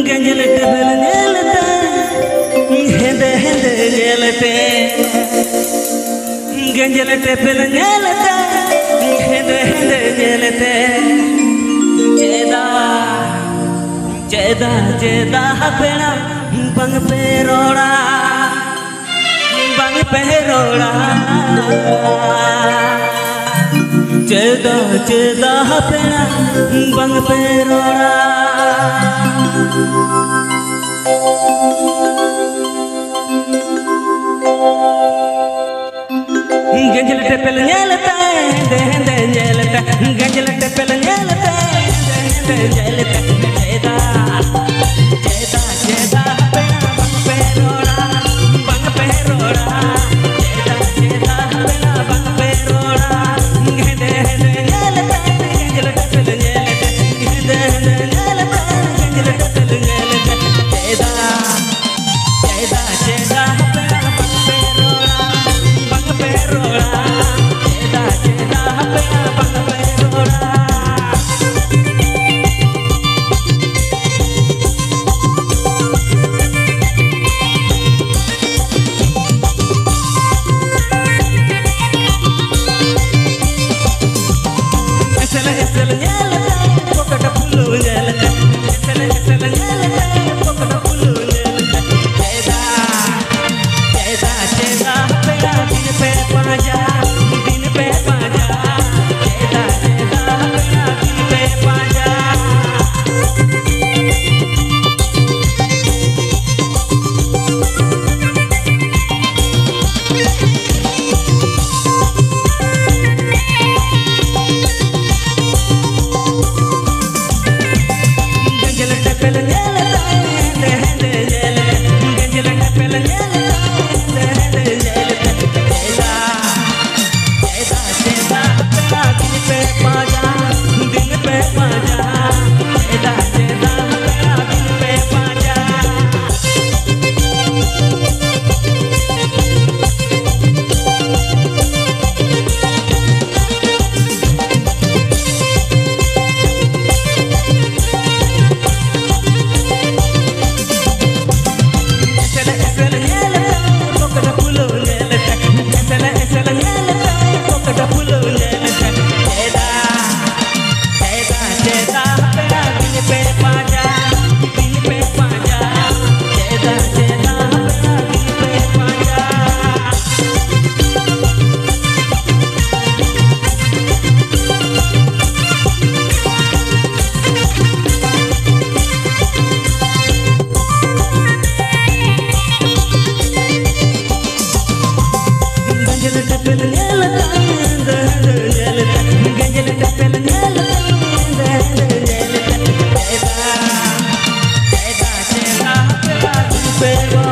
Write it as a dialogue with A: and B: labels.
A: गंजल table नेलते हेंदे हेंदे नेलते गंजल table नेलते हेंदे हेंदे नेलते चेदा चेदा चेदा पेड़ा बंग पे रोड़ा चेदा चेदा पेड़ा बंग पे रोड़ा गंजल टेपल नेलते हेंदे हेंदे नेलते गंजल टेपल नेलते हेंदे हेंदे नेलते चेदा चेदा चेदा पेड़ा बंग पे रोड़ा चेदा चेदा पेड़ा बंग पे रोड़ा हेंदे हेंदे नेलते गंजल टेपल नेलते हेंदे हेंदे नेलते गंजल टेपल नेलते चेदा चेदा चेदा पेड़ा बंग पे रोड़ा चेदा चेदा पेड़ा बंग पे रोड़ा pero